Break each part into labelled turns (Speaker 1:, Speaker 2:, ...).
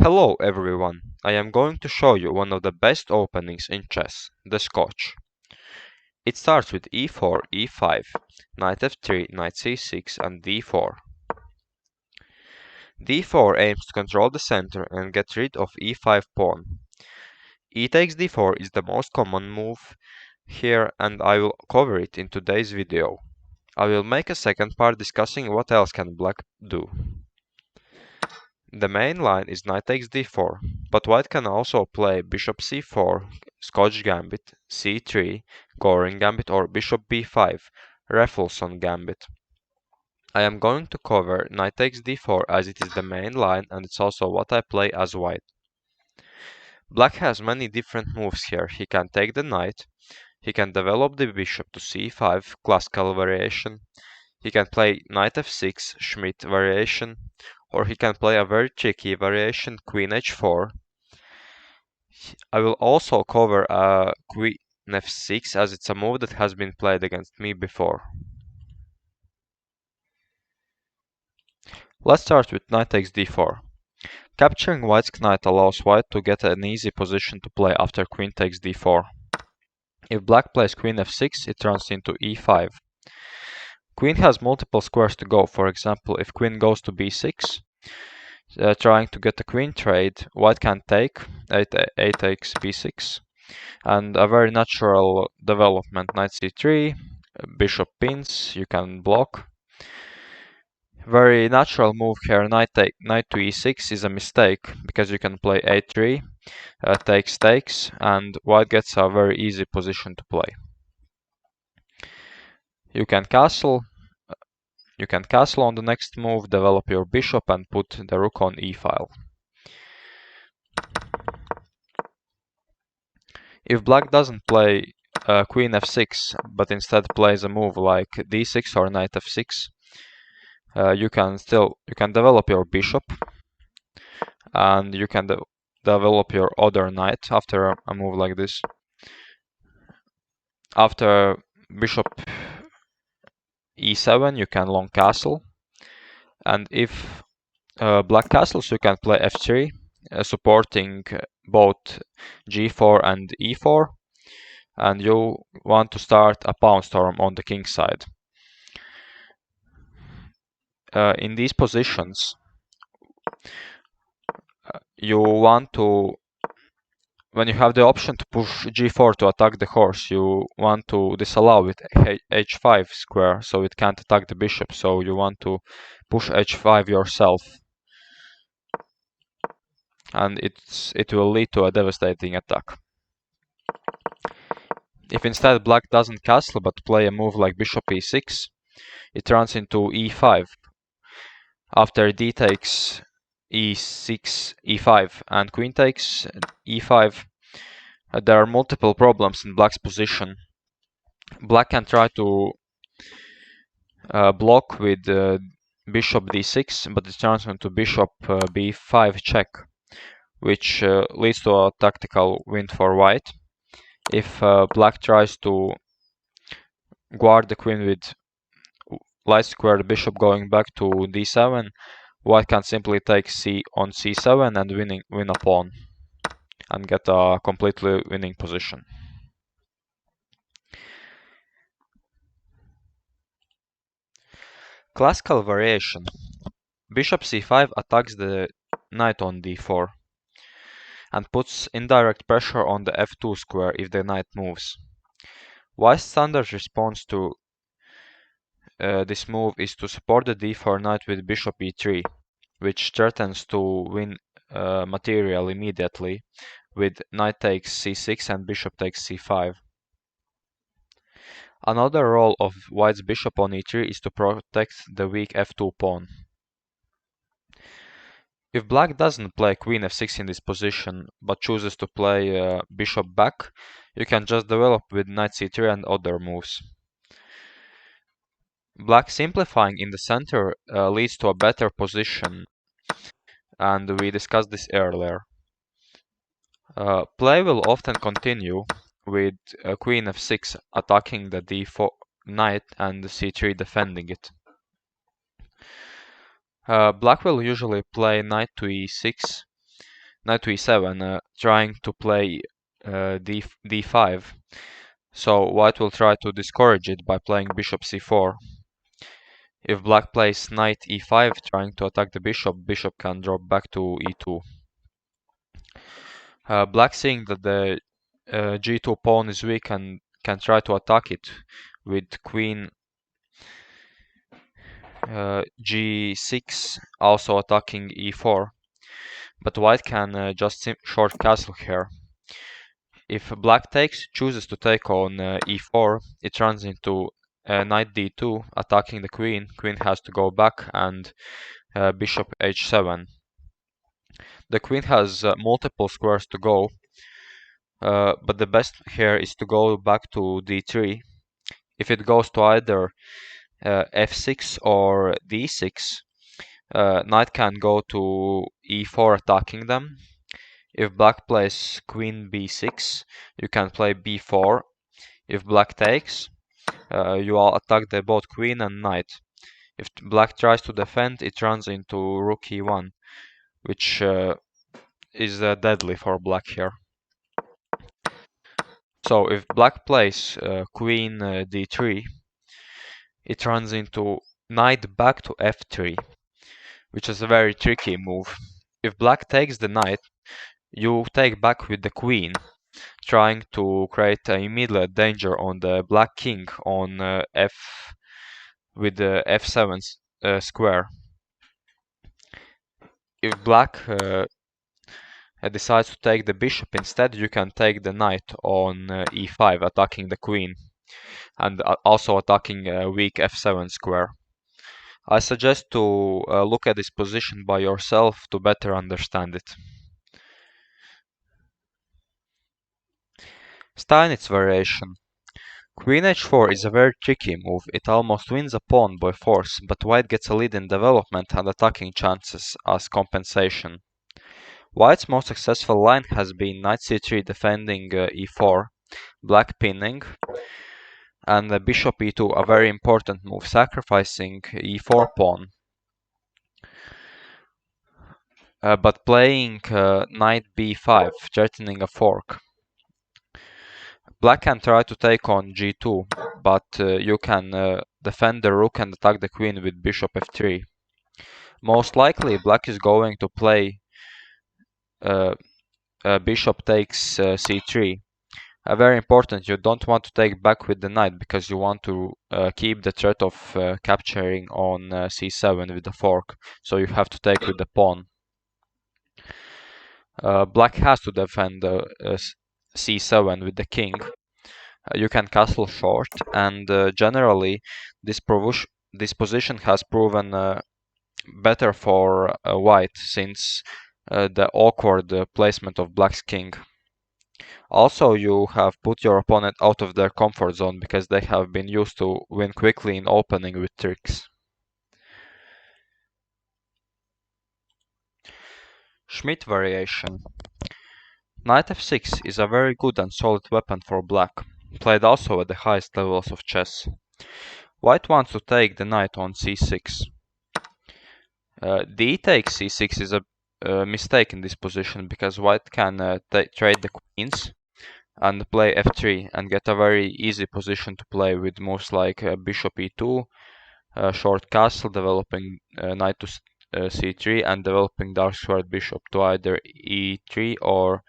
Speaker 1: Hello everyone, I am going to show you one of the best openings in chess, the Scotch. It starts with e4, e5, knight f3, knight c6 and d4. d4 aims to control the center and get rid of e5 pawn. E takes d4 is the most common move here and I will cover it in today's video. I will make a second part discussing what else can black do. The main line is knight takes d4, but white can also play bishop c4, Scotch gambit, c3, Goring gambit or bishop b5, Raffleson gambit. I am going to cover knight takes d4 as it is the main line and it's also what I play as white. Black has many different moves here. He can take the knight, he can develop the bishop to c5, classical variation, he can play knight f6, Schmidt variation, or he can play a very tricky variation, queen h4. I will also cover queen f6 as it's a move that has been played against me before. Let's start with knight takes d4. Capturing white's knight allows white to get an easy position to play after queen takes d4. If black plays queen f6, it turns into e5. Queen has multiple squares to go. For example, if queen goes to b6, trying to get a queen trade, white can take, a takes b6, and a very natural development, knight c3, bishop pins, you can block. Very natural move here, knight to e6 is a mistake, because you can play a3, takes, and white gets a very easy position to play. You can castle on the next move, develop your bishop and put the rook on e-file. If black doesn't play queen f6, but instead plays a move like d6 or knight f6, you can develop your bishop, and you can develop your other knight after a move like this. After bishop e7, you can long castle, and if black castles, you can play f3, supporting both g4 and e4, and you want to start a pawn storm on the king side. In these positions, you want to, when you have the option to push g4 to attack the horse, you want to disallow it h5 square, so it can't attack the bishop, so you want to push h5 yourself, and it will lead to a devastating attack. If instead black doesn't castle but play a move like bishop e6, it runs into e5. After d takes e6, e5 and queen takes e5, there are multiple problems in black's position. Black can try to block with bishop d6, but it turns into bishop b5 check, which leads to a tactical win for white. If black tries to guard the queen with light square the bishop going back to d7, white can simply take c on c7 and win a pawn and get a completely winning position. Classical variation. Bishop c5 attacks the knight on d4 and puts indirect pressure on the f2 square if the knight moves. White's standard response to this move is to support the d4 knight with bishop e3, which threatens to win material immediately with knight takes c6 and bishop takes c5. Another role of white's bishop on e3 is to protect the weak f2 pawn. If black doesn't play queen f6 in this position, but chooses to play bishop back, you can just develop with knight c3 and other moves. Black simplifying in the center leads to a better position, and we discussed this earlier. Play will often continue with queen f6 attacking the d4 knight and c3 defending it. Black will usually play knight to e6 knight to e7, trying to play d5. So white will try to discourage it by playing bishop c4. If black plays knight e5, trying to attack the bishop, bishop can drop back to e2. Black, seeing that the g2 pawn is weak and can try to attack it with queen g6, also attacking e4. But white can just short castle here. If black chooses to take on e4, it runs into knight d2, attacking the queen. Queen has to go back, and bishop h7. The queen has multiple squares to go, but the best here is to go back to d3. If it goes to either f6 or d6, knight can go to e4, attacking them. If black plays queen b6, you can play b4. If black takes, you all attack the both queen and knight. If black tries to defend, it runs into rook e1, which is deadly for black here. So if black plays queen d3, it runs into knight back to f3, which is a very tricky move. If black takes the knight, you take back with the queen, trying to create an immediate danger on the black king on with the f7 square. If black decides to take the bishop instead, you can take the knight on e5, attacking the queen, and also attacking a weak f7 square. I suggest to look at this position by yourself to better understand it. Steinitz variation. Queen h4 is a very tricky move. It almost wins a pawn by force, but white gets a lead in development and attacking chances as compensation. White's most successful line has been knight c3 defending e4, black pinning, and bishop e2, a very important move, sacrificing e4 pawn. But playing knight b5, threatening a fork. Black can try to take on g2, but you can defend the rook and attack the queen with bishop f3. Most likely, black is going to play bishop takes c3. Very important, you don't want to take back with the knight because you want to keep the threat of capturing on c7 with the fork, so you have to take with the pawn. Black has to defend c7 with the king. You can castle short, and generally this position has proven better for white since the awkward placement of black's king. Also, you have put your opponent out of their comfort zone because they have been used to win quickly in opening with tricks. Schmidt variation. Knight f6 is a very good and solid weapon for black, played also at the highest levels of chess. White wants to take the knight on c6. D takes c6 is a mistake in this position because white can trade the queens and play f3 and get a very easy position to play with moves like bishop e2, short castle, developing knight to c3, and developing dark squared bishop to either e3 or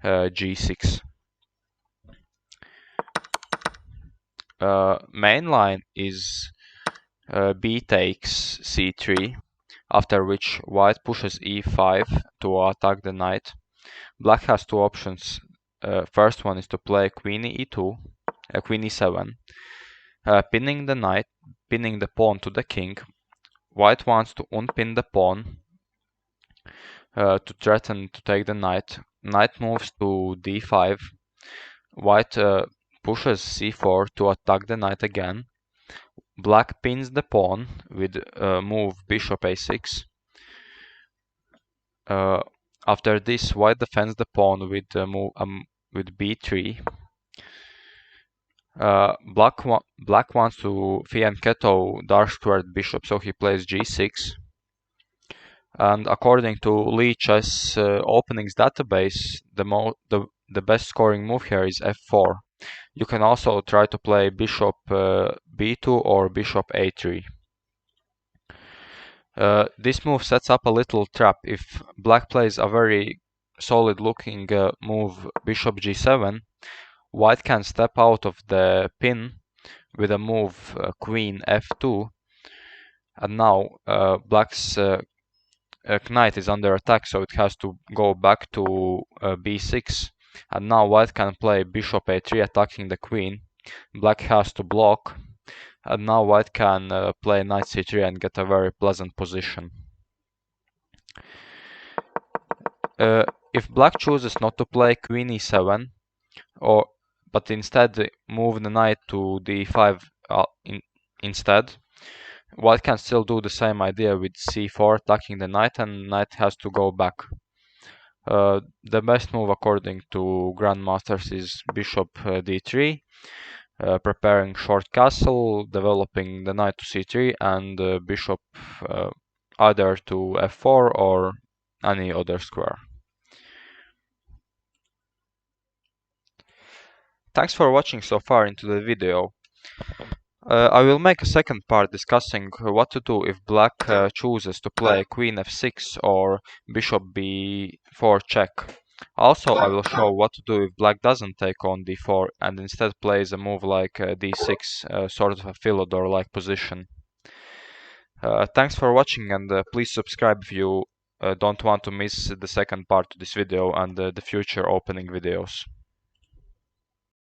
Speaker 1: g6. Main line is b takes c3, after which white pushes e5 to attack the knight. Black has two options. First one is to play queen e2, queen e7, pinning the knight, pinning the pawn to the king. White wants to unpin the pawn to threaten to take the knight. Knight moves to d5. White pushes c4 to attack the knight again. Black pins the pawn with move bishop a6. After this, white defends the pawn with with b3. Black wants to fianchetto dark squared bishop, so he plays g6. And according to Lee Chess Openings database, the best scoring move here is f4. You can also try to play bishop b2 or bishop a3. This move sets up a little trap. If black plays a very solid looking move bishop g7, white can step out of the pin with a move queen f2, and now black's knight is under attack, so it has to go back to b6, and now white can play bishop a3 attacking the queen. Black has to block, and now white can play knight c3 and get a very pleasant position. If black chooses not to play queen e7, but instead move the knight to d5 instead, white can still do the same idea with c4 attacking the knight, and knight has to go back. The best move according to grandmasters is bishop d3, preparing short castle, developing the knight to c3, and bishop either to f4 or any other square. Thanks for watching so far into the video. I will make a second part discussing what to do if black chooses to play queen f6 or bishop b4 check. Also, I will show what to do if black doesn't take on d4 and instead plays a move like d6, sort of a Philidor-like position. Thanks for watching, and please subscribe if you don't want to miss the second part of this video and the future opening videos.